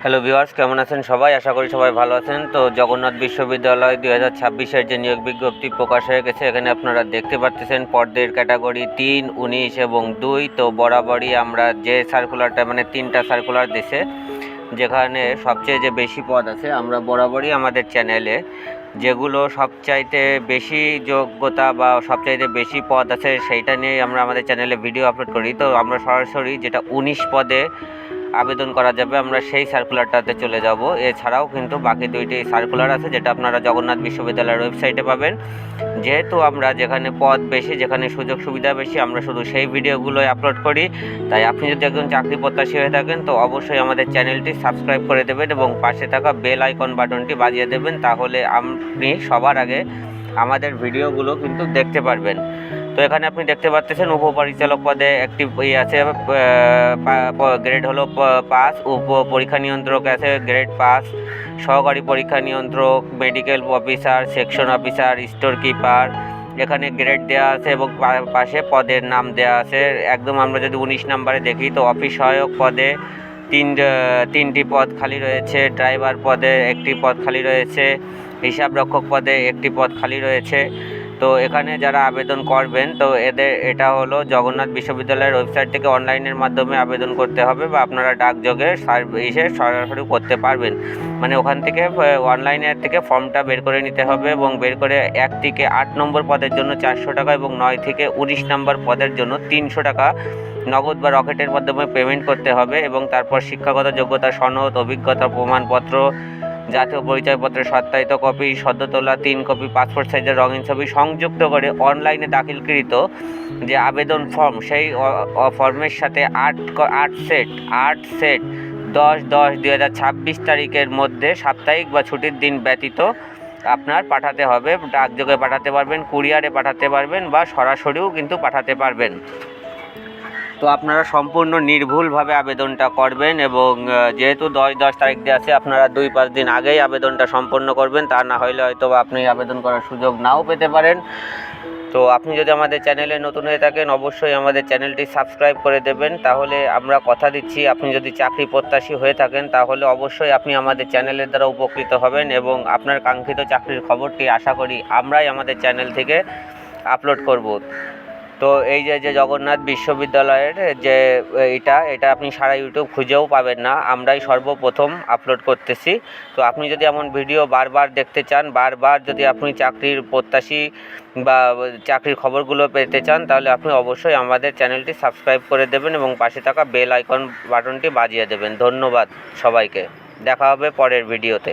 Hello viewers, কেমন আছেন সবাই? আশা করি সবাই ভালো আছেন। তো জগন্নাথ বিশ্ববিদ্যালয় 2026-এর যে নিয়োগ বিজ্ঞপ্তি প্রকাশ হয়ে গেছে, এখানে আপনারা দেখতে পাচ্ছেন পদের ক্যাটাগরি 3, 19 এবং 2। তো বরাবরই আমরা যে সার্কুলারটা মানে 3টা সার্কুলার দিছে, যেখানে সবচেয়ে যে বেশি পদ আছে, আমরা বরাবরই আমাদের চ্যানেলে যেগুলো সবচাইতে বেশি যোগ্যতা বা সবচাইতে বেশি পদ আছে সেইটা নিয়ে আমরা আমাদের চ্যানেলে ভিডিও আপলোড করি। তো আমরা সরাসরি যেটা 19 পদে আবেদন করা যাবে, আমরা সেই সার্কুলারটাতে চলে যাব। এছাড়াও কিন্তু বাকি 2টি সার্কুলার আছে, যেটা আপনারা জগন্নাথ বিশ্ববিদ্যালয়ের ওয়েবসাইটে পাবেন। যেহেতু আমরা যেখানে পদ বেশি, যেখানে সুযোগ সুবিধা বেশি, আমরা শুধু সেই ভিডিওগুলোই আপলোড করি। তাই আপনি যদি একজন চাকরি প্রত্যাশী হয়ে থাকেন, তো অবশ্যই আমাদের চ্যানেলটি সাবস্ক্রাইব করে দেবেন এবং পাশে থাকা বেল আইকন বাটনটি বাজিয়ে দেবেন। তাহলে আপনি সবার আগে আমাদের ভিডিওগুলো কিন্তু দেখতে পারবেন। তো এখানে আপনি দেখতে পাচ্ছেন উপপরিচালক পদে একটি আছে, গ্রেড হলো 5, পরীক্ষা নিয়ন্ত্রক আছে গ্রেড 5, সহকারী পরীক্ষা নিয়ন্ত্রক, medical officer, section officer, store keeper, এখানে গ্রেড দেওয়া আছে এবং পাশে পদের নাম দেওয়া আছে। একদম আমরা যদি 19 নম্বরে দেখি, তো অফিস সহায়ক পদে 3টি পদ খালি রয়েছে, ড্রাইভার পদে 1টি পদ খালি রয়েছে, হিসাব রক্ষক পদে 1টি পদ খালি রয়েছে। তো এখানে যারা আবেদন করবেন, তো এটা হলো জগন্নাথ বিশ্ববিদ্যালয়ের ওয়েবসাইট থেকে অনলাইনের মাধ্যমে আবেদন করতে হবে, বা আপনারা ডাকযোগে সরাসরি করতে পারবেন। মানে ওখান থেকে অনলাইনের থেকে ফর্মটা বের করে নিতে হবে এবং বের করে 1 থেকে 8 নম্বর পদের জন্য 400 টাকা এবং 9 থেকে 19 নম্বর পদের জন্য 300 টাকা নগদ বা রকেটের মাধ্যমে পেমেন্ট করতে হবে। এবং তারপর শিক্ষাগত যোগ্যতা সনদ, অভিজ্ঞতা প্রমাণপত্র, জাতীয় পরিচয়পত্রের সত্যায়িত কপি, সদ্য তোলা 3 কপি পাসপোর্ট সাইজের রঙিন ছবি সংযুক্ত করে অনলাইনে দাখিলকৃত যে আবেদন ফর্ম, সেই ফর্মের সাথে 8 সেট 10/10/2026 তারিখের মধ্যে সাপ্তাহিক বা ছুটির দিন ব্যতীত আপনার পাঠাতে হবে। ডাকযোগে পাঠাতে পারবেন, কুরিয়ারে পাঠাতে পারবেন, বা সরাসরিও কিন্তু পাঠাতে পারবেন। তো আপনারা সম্পূর্ণ নির্ভুলভাবে আবেদনটা করবেন এবং যেহেতু 10 তারিখ দিয়ে আছে, আপনারা 2-5 দিন আগেই আবেদনটা সম্পন্ন করবেন। তা না হলে হয়তো আপনি আবেদন করার সুযোগ নাও পেতে পারেন। তো আপনি যদি আমাদের চ্যানেলে নতুন হয়ে থাকেন, অবশ্যই আমাদের চ্যানেলটি সাবস্ক্রাইব করে দেবেন। তাহলে আমরা কথা দিচ্ছি, আপনি যদি চাকরি প্রত্যাশী হয়ে থাকেন, তাহলে অবশ্যই আপনি আমাদের চ্যানেলের দ্বারা উপকৃত হবেন এবং আপনার কাঙ্ক্ষিত চাকরির খবরটি আশা করি আমরাই আমাদের চ্যানেল থেকে আপলোড করব। তো এই যে জগন্নাথ বিশ্ববিদ্যালয়ের যে এটা আপনি সারা ইউটিউব খুঁজেও পাবেন না, আমরাই সর্বপ্রথম আপলোড করতেছি। তো আপনি যদি এমন ভিডিও বারবার দেখতে চান, বারবার যদি আপনি চাকরির প্রত্যাশী বা চাকরির খবরগুলো পেতে চান, তাহলে আপনি অবশ্যই আমাদের চ্যানেলটি সাবস্ক্রাইব করে দেবেন এবং পাশে থাকা বেল আইকন বাটনটি বাজিয়ে দেবেন। ধন্যবাদ সবাইকে, দেখা হবে পরের ভিডিওতে।